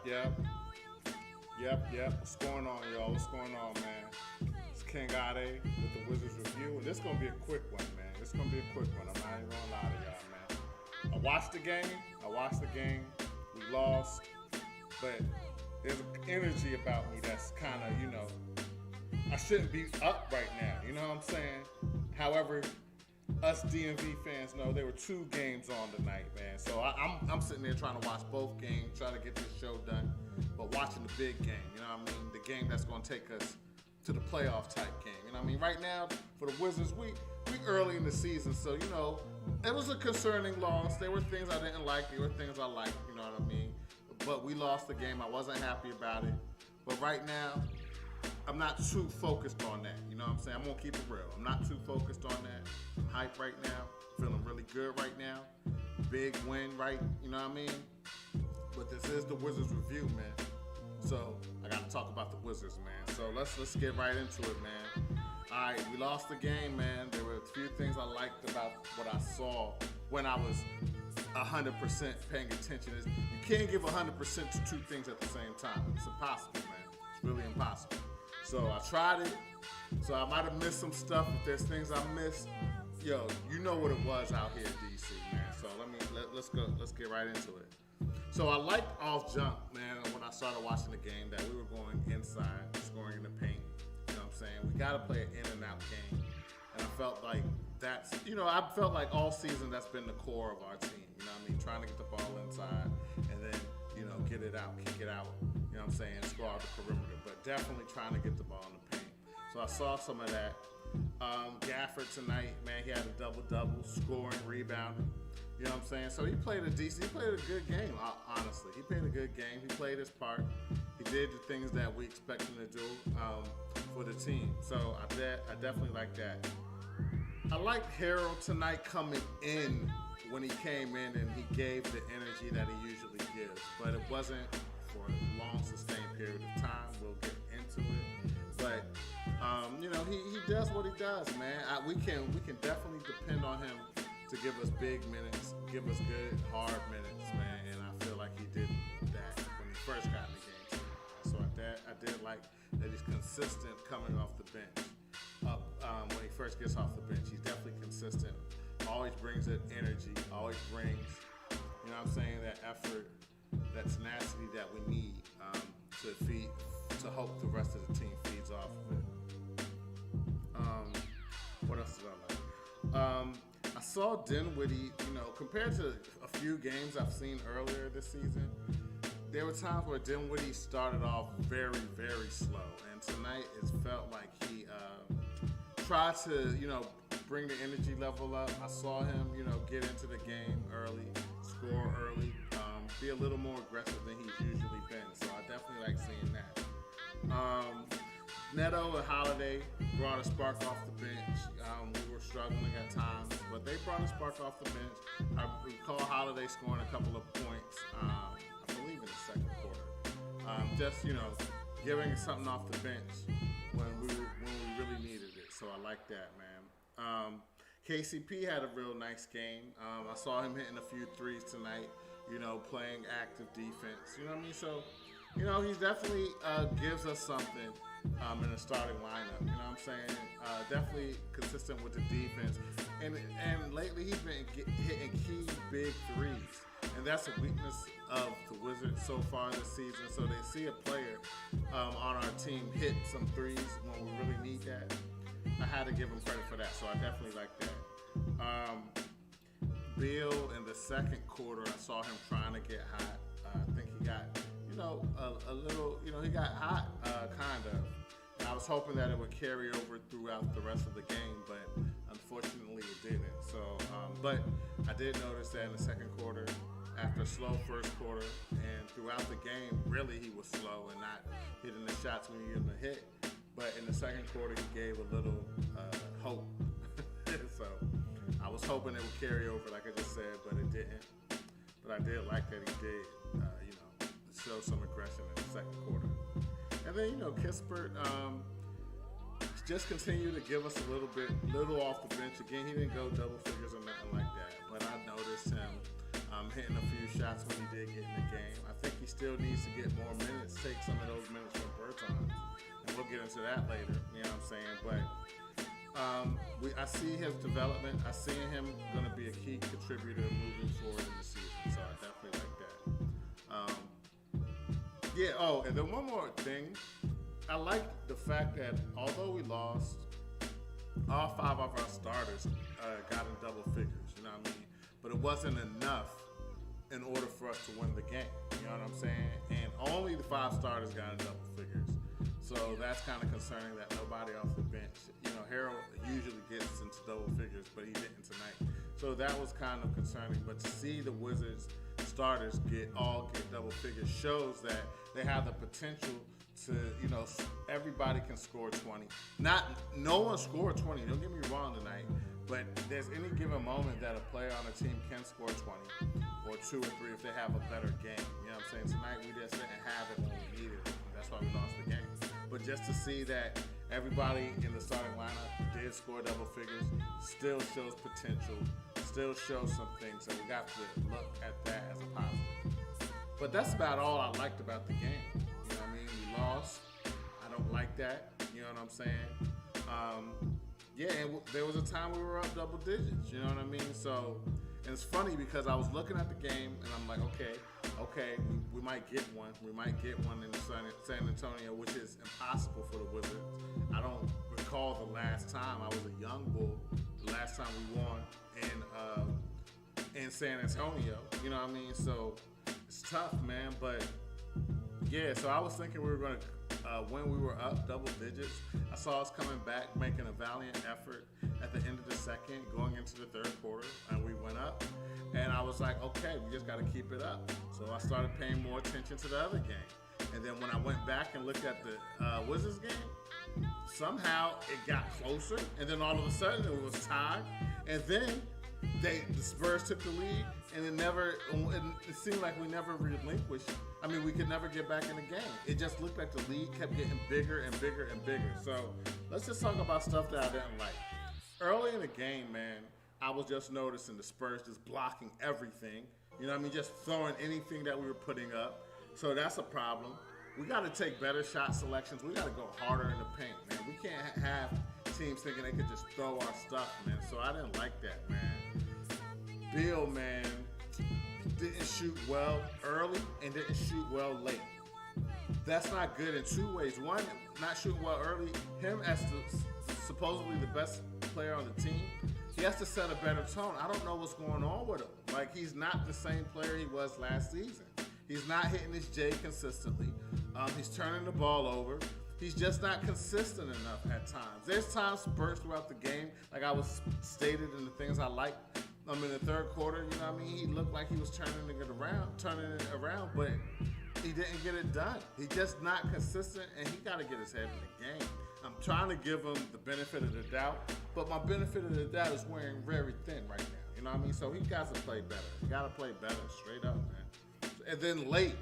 Yep. What's going on, y'all? What's going on, man? It's King Ade with the Wizards Review, and this is gonna be a quick one, man. This is gonna be a quick one. I'm not even gonna lie to y'all, man. I watched the game. We lost, but there's an energy about me that's kind of, I shouldn't be up right now. You know what I'm saying? However, us DMV fans know there were two games on tonight, man. So I'm sitting there trying to watch both games, trying to get this show done, but watching the big game. You know what I mean? The game that's going to take us to the playoff type game. You know what I mean? Right now, for the Wizards, we early in the season, so it was a concerning loss. There were things I didn't like. There were things I liked. You know what I mean? But we lost the game. I wasn't happy about it. But right now, I'm not too focused on that. You know what I'm saying? I'm going to keep it real. I'm not too focused on that. I'm hyped right now. Feeling really good right now. Big win, right? You know what I mean? But this is the Wizards Review, man. So I got to talk about the Wizards, man. So let's get right into it, man. All right, we lost the game, man. There were a few things I liked about what I saw when I was 100% paying attention. You can't give 100% to two things at the same time. It's impossible, man. It's really impossible. So I tried it. So I might have missed some stuff. If there's things I missed, you know what it was out here in DC, man. So let's go. Let's get right into it. So I liked off jump, man, when I started watching the game that we were going inside, scoring in the paint. You know what I'm saying? We got to play an in and out game. And I felt like I felt like all season that's been the core of our team. You know what I mean? Trying to get the ball inside and then, get it out, kick it out. You know what I'm saying? Score out the perimeter. But definitely trying to get the ball in the paint. So I saw some of that. Gafford tonight, man, he had a double-double, scoring, rebounding. You know what I'm saying? So he played a good game, honestly. He played a good game. He played his part. He did the things that we expect him to do for the team. So I definitely like that. I liked Harold tonight coming in when he came in and he gave the energy that he usually gives. But it wasn't for a long, sustained period of time. We'll get into it. But, he does what he does, man. We can definitely depend on him to give us big minutes, give us good, hard minutes, man. And I feel like he did that when he first got in the game. So I did like that he's consistent coming off the bench. When he first gets off the bench, he's definitely consistent. Always brings that energy, always brings, you know what I'm saying, that effort, that tenacity that we need to hope the rest of the team feeds off of it. What else did I like? I saw Dinwiddie, compared to a few games I've seen earlier this season, there were times where Dinwiddie started off very, very slow. And tonight it felt like he tried to, bring the energy level up. I saw him, get into the game early, score early, be a little more aggressive than he's usually been. So I definitely like seeing that. Neto and Holiday brought a spark off the bench. We were struggling at times, but they brought a spark off the bench. I recall Holiday scoring a couple of points, I believe in the second quarter. Giving something off the bench when we really needed it. So I like that, man. KCP had a real nice game. I saw him hitting a few threes tonight, playing active defense. You know what I mean? So, he definitely gives us something in the starting lineup. You know what I'm saying? Definitely consistent with the defense. And lately he's been hitting key big threes. And that's a weakness of the Wizards so far this season. So they see a player on our team hit some threes when we really need that. I had to give him credit for that. So I definitely like that. Bill in the second quarter, I saw him trying to get hot. I think he got, a little, he got hot, kind of. And I was hoping that it would carry over throughout the rest of the game, but unfortunately it didn't. So, but I did notice that in the second quarter, after a slow first quarter, and throughout the game, really he was slow and not hitting the shots when he needed to hit. But in the second quarter, he gave a little hope. So I was hoping it would carry over, like I just said, but it didn't. But I did like that he did, show some aggression in the second quarter. And then, Kispert just continued to give us a little off the bench. Again, he didn't go double figures or nothing like that. But I noticed him hitting a few shots when he did get in the game. I think he still needs to get more minutes, take some of those minutes from Bertans, and we'll get into that later. You know what I'm saying? But I see his development. I see him going to be a key contributor moving forward in the season. So I definitely like that. Yeah. Oh, and then one more thing. I like the fact that although we lost, all 5 of our starters got in double figures. You know what I mean? But it wasn't enough in order for us to win the game. You know what I'm saying? And only the 5 starters got in double figures. So that's kind of concerning that nobody off the bench. You know, Harold usually gets into double figures, but he didn't tonight. So that was kind of concerning. But to see the Wizards starters get double figures shows that they have the potential to, you know, everybody can score 20. No one scored 20, don't get me wrong tonight, but there's any given moment that a player on a team can score 20 or 2 or 3 if they have a better game. You know what I'm saying? Tonight we just didn't have it when we needed it. That's why we lost the game. But just to see that everybody in the starting lineup did score double figures still shows potential, still shows some things, and we got to look at that as a positive. But that's about all I liked about the game. You know what I mean? We lost. I don't like that. You know what I'm saying? And there was a time we were up double digits. You know what I mean? So, and it's funny because I was looking at the game and I'm like, okay, we might get one. We might get one in San Antonio, which is impossible for the Wizards. I don't recall the last time I was a young bull. The last time we won in San Antonio. You know what I mean? So it's tough, man. But yeah, so I was thinking we were going to, when we were up double digits, I saw us coming back, making a valiant effort at the end of the second, going into the third quarter, and we went up. And I was like, okay, we just got to keep it up. So I started paying more attention to the other game. And then when I went back and looked at the Wizards game, somehow it got closer. And then all of a sudden it was tied. And then the Spurs took the lead, and it seemed like we never relinquished. I mean, we could never get back in the game. It just looked like the lead kept getting bigger and bigger and bigger. So let's just talk about stuff that I didn't like. Early in the game, man, I was just noticing the Spurs just blocking everything. You know what I mean? Just throwing anything that we were putting up. So that's a problem. We got to take better shot selections. We got to go harder in the paint, man. We can't have teams thinking they could just throw our stuff, man. So I didn't like that, man. Bill, man, didn't shoot well early and didn't shoot well late. That's not good in 2 ways. One, not shooting well early. Him as supposedly the best player on the team, he has to set a better tone. I don't know what's going on with him. Like, he's not the same player he was last season. He's not hitting his J consistently. He's turning the ball over. He's just not consistent enough at times. There's times bursts throughout the game, like I was stated in the things I like. In the third quarter, you know what I mean? He looked like he was turning it around, but he didn't get it done. He's just not consistent, and he got to get his head in the game. I'm trying to give him the benefit of the doubt, but my benefit of the doubt is wearing very thin right now. You know what I mean? So he got to play better. He got to play better, straight up, man. And then late,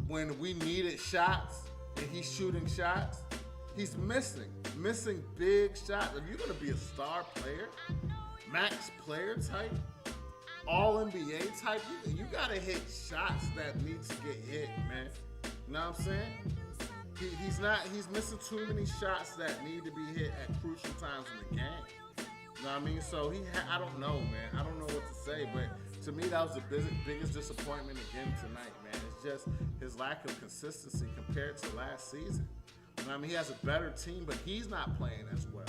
when we needed shots, and he's shooting shots, he's missing big shots. If you're going to be a star player, max player type, all NBA type, you got to hit shots that need to get hit, man. You know what I'm saying? He's missing too many shots that need to be hit at crucial times in the game. You know what I mean? So I don't know, man. I don't know what to say, but to me, that was the biggest disappointment again tonight, man. It's just his lack of consistency compared to last season. You know what I mean? He has a better team, but he's not playing as well.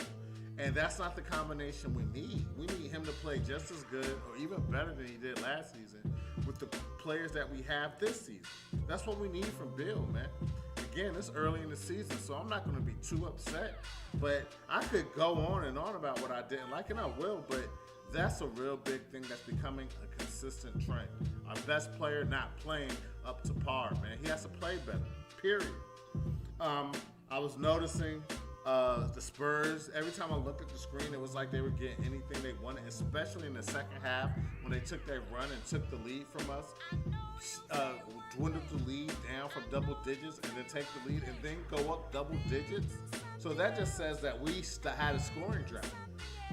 And that's not the combination we need. We need him to play just as good or even better than he did last season with the players that we have this season. That's what we need from Bill, man. Again, it's early in the season, so I'm not going to be too upset. But I could go on and on about what I didn't like, and I will, but that's a real big thing that's becoming a consistent trend. Our best player not playing up to par, man. He has to play better, period. I was noticing the Spurs, every time I looked at the screen, it was like they were getting anything they wanted, especially in the second half when they took their run and took the lead from us, dwindled the lead down from double digits and then take the lead and then go up double digits. So that just says that we had a scoring drought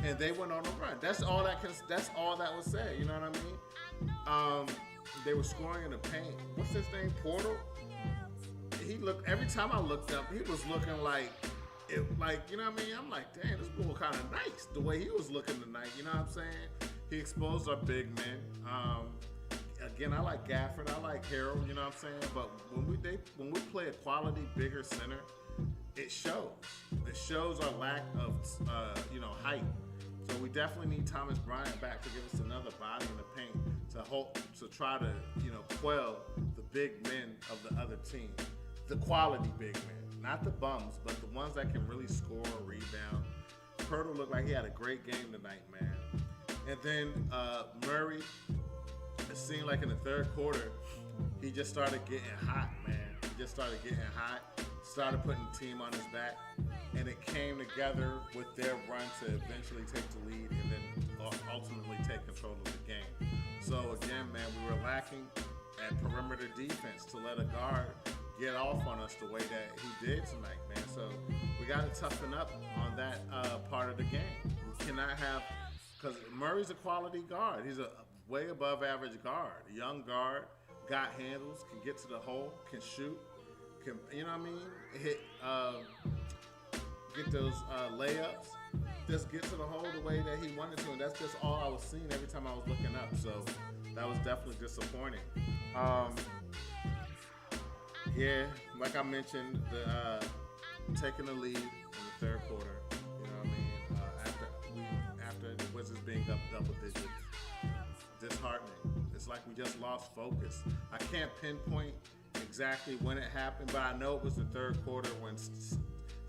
and they went on a run. That's all that was said, you know what I mean? Um, they were scoring in the paint. What's his name? Portal. He looked every time I looked up, he was looking like it, like you know what I mean. I'm like, damn, this boy kind of nice the way he was looking tonight. You know what I'm saying? He exposed our big men. Again, I like Gafford, I like Harold. You know what I'm saying? But when we play a quality bigger center, it shows. It shows our lack of height. So we definitely need Thomas Bryant back to give us another body in the paint to try to quell the big men of the other team, the quality big men, not the bums, but the ones that can really score, rebound. Pirtle looked like he had a great game tonight, man. And then Murray, it seemed like in the third quarter, he just started getting hot, man. He just started getting hot, started putting the team on his back, and it came together with their run to eventually take the lead and then ultimately take control of the game. So again, man, we were lacking at perimeter defense to let a guard get off on us the way that he did tonight, man. So we got to toughen up on that part of the game. We cannot have, because Murray's a quality guard. He's a way above average guard, a young guard, got handles, can get to the hole, can shoot, can, you know what I mean, hit, get those layups, just get to the hole the way that he wanted to, and that's just all I was seeing every time I was looking up. So that was definitely disappointing. Yeah, like I mentioned, taking the lead in the third quarter. You know what I mean? After the Wizards being up double digits, disheartening. It's like we just lost focus. I can't pinpoint exactly when it happened, but I know it was the third quarter when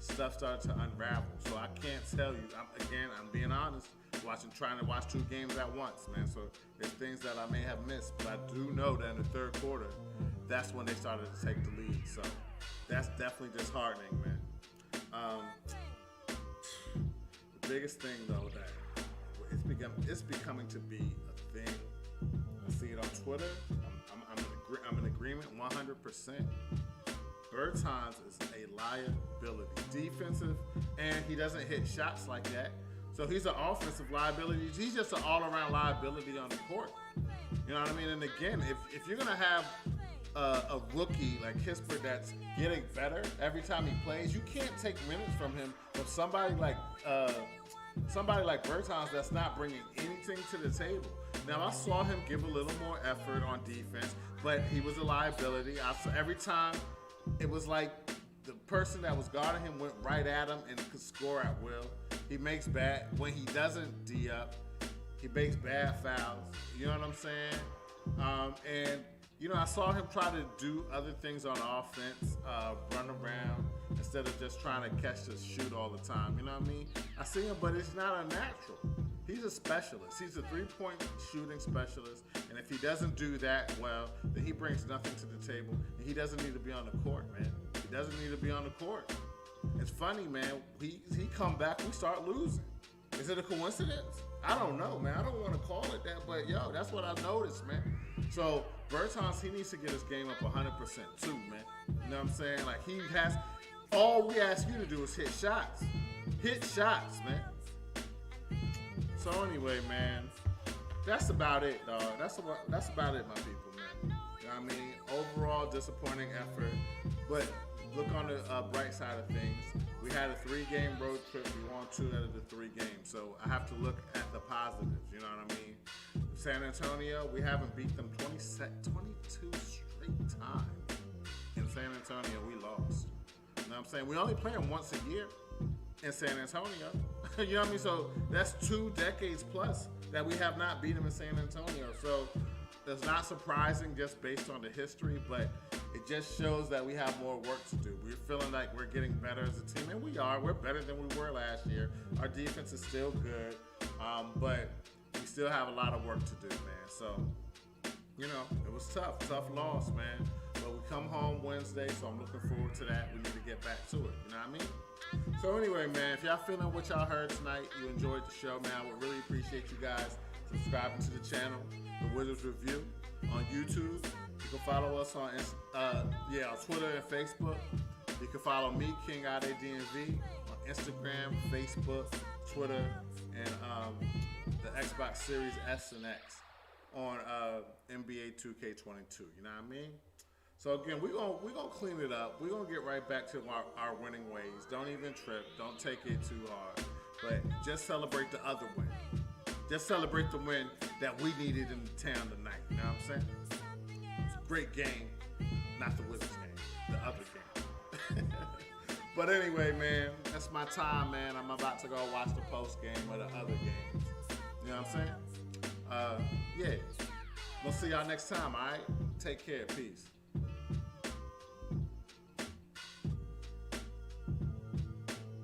stuff started to unravel. So I can't tell you. I'm being honest. Trying to watch two games at once, man. So there's things that I may have missed, but I do know that in the third quarter, that's when they started to take the lead. So that's definitely disheartening, man. The biggest thing though that it's becoming to be a thing. I see it on Twitter. I'm in agreement 100%. Bertans is a liability, defensive, and he doesn't hit shots like that. So he's an offensive liability. He's just an all-around liability on the court. You know what I mean? And again, if you're gonna have a rookie like Kispert that's getting better every time he plays, you can't take minutes from him. But somebody like Bertans that's not bringing anything to the table. Now I saw him give a little more effort on defense, but he was a liability. Every time it was like the person that was guarding him went right at him and could score at will. He makes when he doesn't D up, he makes bad fouls. You know what I'm saying? And I saw him try to do other things on offense, run around instead of just trying to catch the shoot all the time. You know what I mean? I see him, but it's not a natural. He's a specialist. He's a three-point shooting specialist. And if he doesn't do that well, then he brings nothing to the table. And he doesn't need to be on the court, man. He doesn't need to be on the court. It's funny, man. He come back, we start losing. Is it a coincidence? I don't know, man. I don't want to call it that, but that's what I've noticed, man. So Bertans, he needs to get his game up 100% too, man. You know what I'm saying? Like all we ask you to do is hit shots. Hit shots, man. So anyway, man, that's about it, dog. That's about it, my people, man. You know what I mean? Overall disappointing effort, but look on the bright side of things. We had a 3-game road trip. We won 2 out of the 3 games. So I have to look at the positives. You know what I mean? San Antonio, we haven't beat them 22 straight times. In San Antonio, we lost. You know what I'm saying? We only play them once a year in San Antonio. You know what I mean? So that's 2 decades plus that we have not beat them in San Antonio. So it's not surprising just based on the history, but it just shows that we have more work to do. We're feeling like we're getting better as a team, and we are. We're better than we were last year. Our defense is still good, but we still have a lot of work to do, man. So, it was tough loss, man. But we come home Wednesday, so I'm looking forward to that. We need to get back to it, you know what I mean? So anyway, man, if y'all feeling what y'all heard tonight, you enjoyed the show, man, I would really appreciate you guys subscribing to the channel, The Wizards Review, on YouTube. You can follow us on Twitter and Facebook. You can follow me, King Ade DMV, on Instagram, Facebook, Twitter, and the Xbox Series S and X. on NBA 2K22. You know what I mean? So again, we're gonna clean it up. We're gonna get right back to our winning ways. Don't even trip. Don't take it too hard. But just celebrate the other win. Just celebrate the win that we needed in the town tonight. You know what I'm saying? It's a great game. Not the Wizards game. The other game. But anyway, man, that's my time, man. I'm about to go watch the post game of the other games. You know what I'm saying? Yeah. We'll see y'all next time, all right? Take care. Peace.